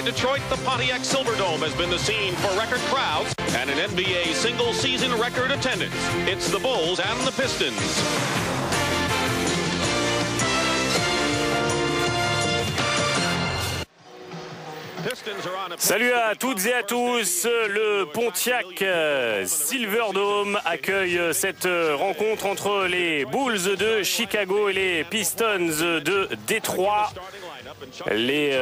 Inside Detroit, the Pontiac Silverdome has been the scene for record crowds and an NBA single-season record attendance. It's the Bulls and the Pistons. Salut à toutes et à tous, le Pontiac Silverdome accueille cette rencontre entre les Bulls de Chicago et les Pistons de Détroit. Les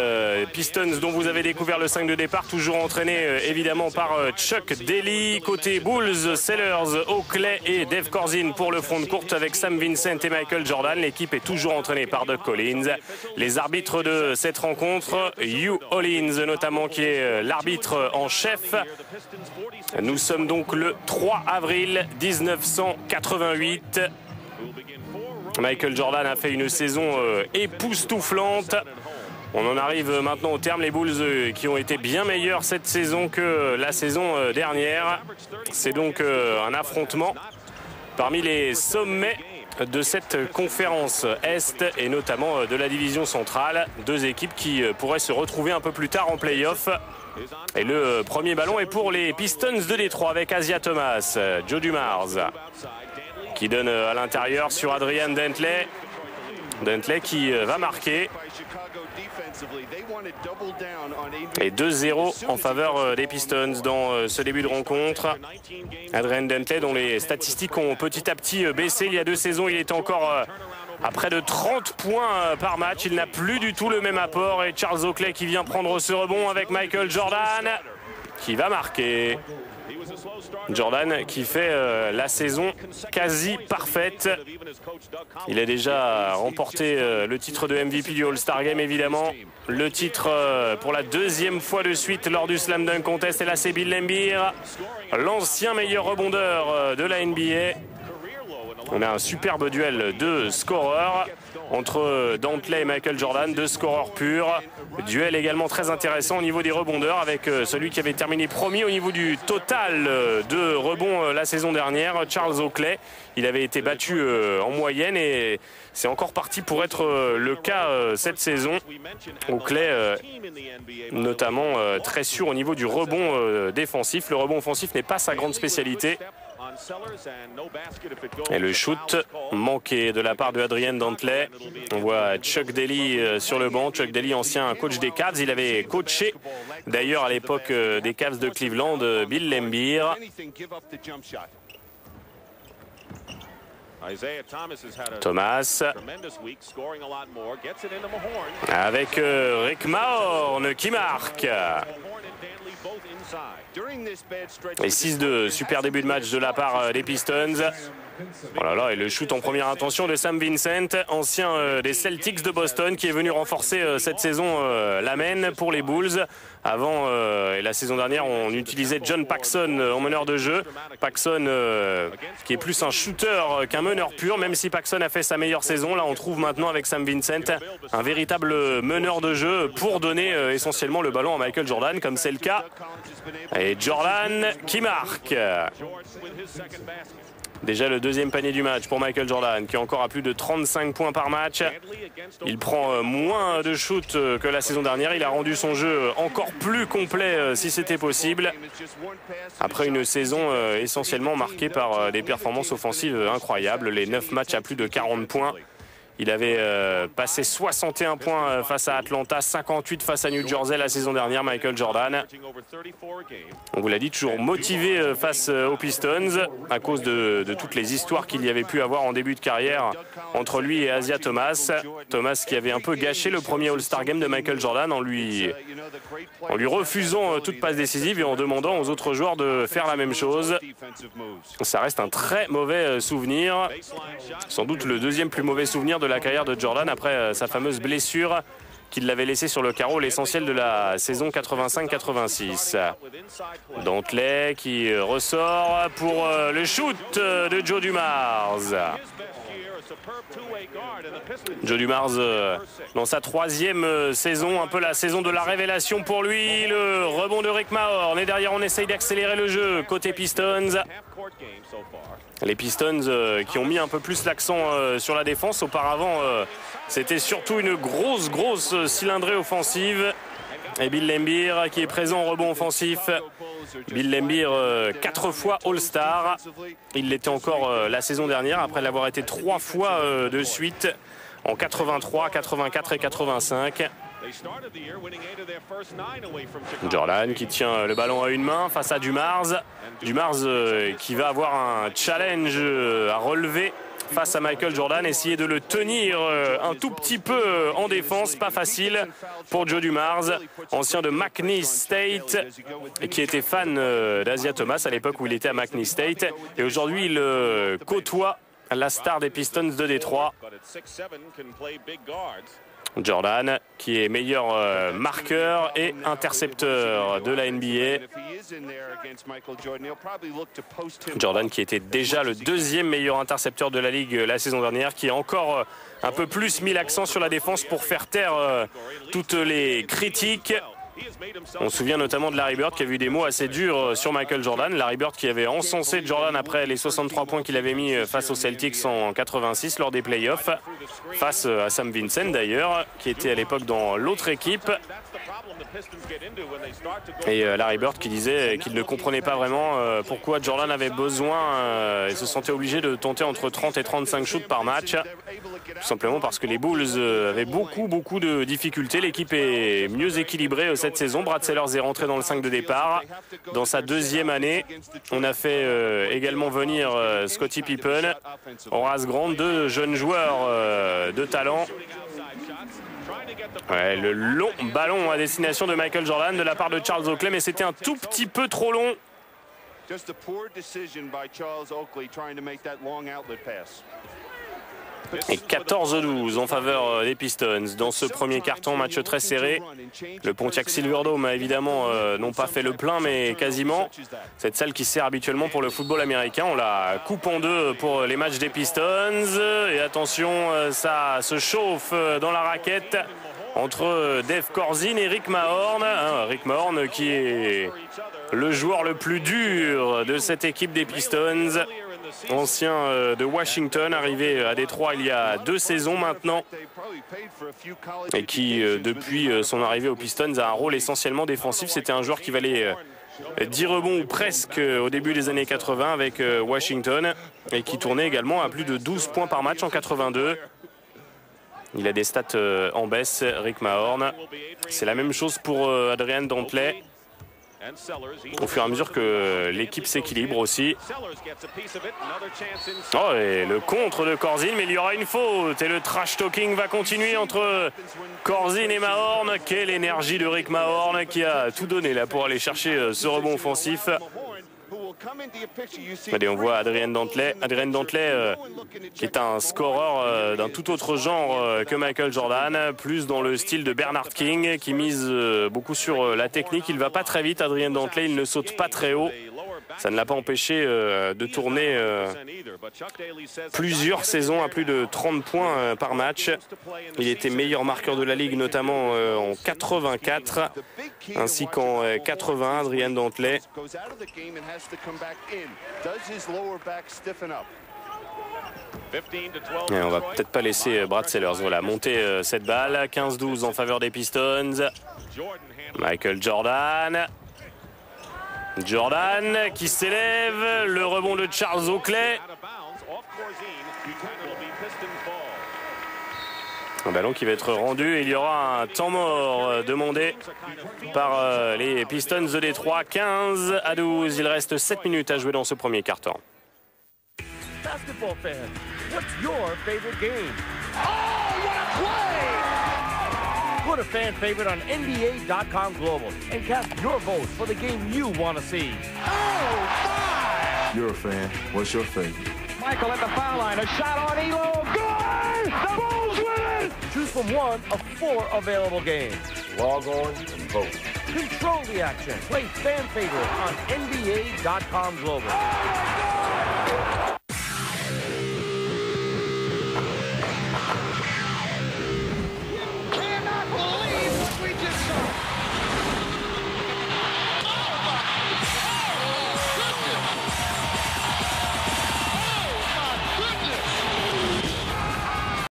Pistons dont vous avez découvert le 5 de départ, toujours entraînés évidemment par Chuck Daly. Côté Bulls, Sellers, Oakley et Dave Corzine pour le front de courte avec Sam Vincent et Michael Jordan. L'équipe est toujours entraînée par Doug Collins. Les arbitres de cette rencontre, Hugh Hollins notamment qui est l'arbitre en chef. Nous sommes donc le 3 avril 1988. Michael Jordan a fait une saison époustouflante. On en arrive maintenant au terme. Les Bulls qui ont été bien meilleurs cette saison que la saison dernière. C'est donc un affrontement parmi les sommets de cette conférence Est et notamment de la division centrale. Deux équipes qui pourraient se retrouver un peu plus tard en play-off. Et le premier ballon est pour les Pistons de Détroit avec Asia Thomas, Joe Dumars qui donne à l'intérieur sur Adrian Dantley. Dantley qui va marquer. Et 2-0 en faveur des Pistons dans ce début de rencontre. Adrian Dantley dont les statistiques ont petit à petit baissé. Il y a 2 saisons, il était encore à près de 30 points par match. Il n'a plus du tout le même apport. Et Charles Oakley qui vient prendre ce rebond avec Michael Jordan qui va marquer. Jordan qui fait la saison quasi parfaite. Il a déjà remporté le titre de MVP du All-Star Game évidemment. Le titre pour la 2e fois de suite lors du Slam Dunk Contest. Et là c'est Bill Laimbeer, l'ancien meilleur rebondeur de la NBA. On a un superbe duel de scoreurs entre Dantley et Michael Jordan, 2 scoreurs purs. Duel également très intéressant au niveau des rebondeurs avec celui qui avait terminé premier au niveau du total de rebonds la saison dernière, Charles Oakley. Il avait été battu en moyenne et c'est encore parti pour être le cas cette saison. Oakley notamment très sûr au niveau du rebond défensif. Le rebond offensif n'est pas sa grande spécialité. Et le shoot manqué de la part de Adrian Dantley. On voit Chuck Daly sur le banc. Chuck Daly, ancien coach des Cavs. Il avait coaché d'ailleurs à l'époque des Cavs de Cleveland, Bill Laimbeer. Thomas avec Rick Mahorn qui marque. Et 6-2, super début de match de la part des Pistons. Oh là là, et le shoot en première intention de Sam Vincent, ancien des Celtics de Boston, qui est venu renforcer cette saison la main pour les Bulls. Avant, et la saison dernière, on utilisait John Paxson en meneur de jeu. Paxson qui est plus un shooter qu'un meneur pur, même si Paxson a fait sa meilleure saison. Là, on trouve maintenant avec Sam Vincent un véritable meneur de jeu pour donner essentiellement le ballon à Michael Jordan, comme c'est le cas. Et Jordan qui marque. Déjà le 2e panier du match pour Michael Jordan qui est encore à plus de 35 points par match. Il prend moins de shoots que la saison dernière. Il a rendu son jeu encore plus complet si c'était possible. Après une saison essentiellement marquée par des performances offensives incroyables. Les 9 matchs à plus de 40 points. Il avait passé 61 points face à Atlanta, 58 face à New Jersey la saison dernière, Michael Jordan. On vous l'a dit, toujours motivé face aux Pistons à cause de toutes les histoires qu'il y avait pu avoir en début de carrière entre lui et Asia Thomas. Thomas qui avait un peu gâché le premier All-Star Game de Michael Jordan en lui refusant toute passe décisive et en demandant aux autres joueurs de faire la même chose. Ça reste un très mauvais souvenir, sans doute le 2e plus mauvais souvenir de la carrière de Jordan après sa fameuse blessure qui l'avait laissé sur le carreau l'essentiel de la saison 85-86. Dantley qui ressort pour le shoot de Joe Dumars. Joe Dumars dans sa 3e saison, un peu la saison de la révélation pour lui. Le rebond de Rick Mahorn et derrière on essaye d'accélérer le jeu côté Pistons. Les Pistons qui ont mis un peu plus l'accent sur la défense. Auparavant, c'était surtout une grosse cylindrée offensive. Et Bill Laimbeer qui est présent au rebond offensif. Bill Laimbeer 4 fois All-Star. Il l'était encore la saison dernière après l'avoir été 3 fois de suite en 83, 84 et 85. Jordan qui tient le ballon à une main face à Dumars. Dumars qui va avoir un challenge à relever face à Michael Jordan, essayer de le tenir un tout petit peu en défense, pas facile pour Joe Dumars, ancien de McNeese State et qui était fan d'Asiah Thomas à l'époque où il était à McNeese State, et aujourd'hui il côtoie la star des Pistons de Détroit. Jordan qui est meilleur marqueur et intercepteur de la NBA. Jordan qui était déjà le 2e meilleur intercepteur de la ligue la saison dernière, qui a encore un peu plus mis l'accent sur la défense pour faire taire toutes les critiques. On se souvient notamment de Larry Bird qui a eu des mots assez durs sur Michael Jordan. Larry Bird qui avait encensé Jordan après les 63 points qu'il avait mis face aux Celtics en 86 lors des playoffs, face à Sam Vincent d'ailleurs, qui était à l'époque dans l'autre équipe. Et Larry Bird qui disait qu'il ne comprenait pas vraiment pourquoi Jordan avait besoin et se sentait obligé de tenter entre 30 et 35 shoots par match. Tout simplement parce que les Bulls avaient beaucoup de difficultés. L'équipe est mieux équilibrée cette saison. Brad Sellers est rentré dans le 5 de départ. Dans sa 2e année, on a fait également venir Scottie Pippen, Horace Grant, 2 jeunes joueurs de talent. Ouais, le long ballon à destination de Michael Jordan de la part de Charles Oakley, mais c'était un tout petit peu trop long. Et 14-12 en faveur des Pistons dans ce premier carton, match très serré. Le Pontiac Silverdome évidemment n'ont pas fait le plein, mais quasiment. Cette salle qui sert habituellement pour le football américain, on la coupe en deux pour les matchs des Pistons. Et attention, ça se chauffe dans la raquette entre Dave Corzine et Rick Mahorn. Rick Mahorn qui est le joueur le plus dur de cette équipe des Pistons. Ancien de Washington, arrivé à Détroit il y a 2 saisons maintenant, et qui depuis son arrivée aux Pistons a un rôle essentiellement défensif. C'était un joueur qui valait 10 rebonds ou presque au début des années 80 avec Washington, et qui tournait également à plus de 12 points par match en 82. Il a des stats en baisse, Rick Mahorn. C'est la même chose pour Adrian Dantley. Au fur et à mesure que l'équipe s'équilibre aussi. Oh, et le contre de Corzine, mais il y aura une faute. Et le trash talking va continuer entre Corzine et Mahorn. Quelle énergie de Rick Mahorn qui a tout donné là pour aller chercher ce rebond offensif. Allez, on voit Adrian Dantley. Adrian Dantley qui est un scoreur d'un tout autre genre que Michael Jordan, plus dans le style de Bernard King, qui mise beaucoup sur la technique. Il va pas très vite, Adrian Dantley, il ne saute pas très haut. Ça ne l'a pas empêché de tourner plusieurs saisons à plus de 30 points par match. Il était meilleur marqueur de la ligue, notamment en 84, ainsi qu'en 81, Adrian Dantley. Et on va peut-être pas laisser Brad Sellers monter cette balle. 15-12 en faveur des Pistons. Michael Jordan. Jordan qui s'élève, le rebond de Charles Oakley. Un ballon qui va être rendu et il y aura un temps mort demandé par les Pistons de Détroit. 15-12, il reste 7 minutes à jouer dans ce premier quart-temps. Basketball fan, what's your favorite game? Oh, what a play! Put a fan favorite on NBA.com Global and cast your vote for the game you want to see. Oh, my! You're a fan. What's your favorite? Michael at the foul line. A shot on Elo. Good! The Bulls win it! Choose from one of 4 available games. Log on and vote. Control the action. Play fan favorite on NBA.com Global. Oh,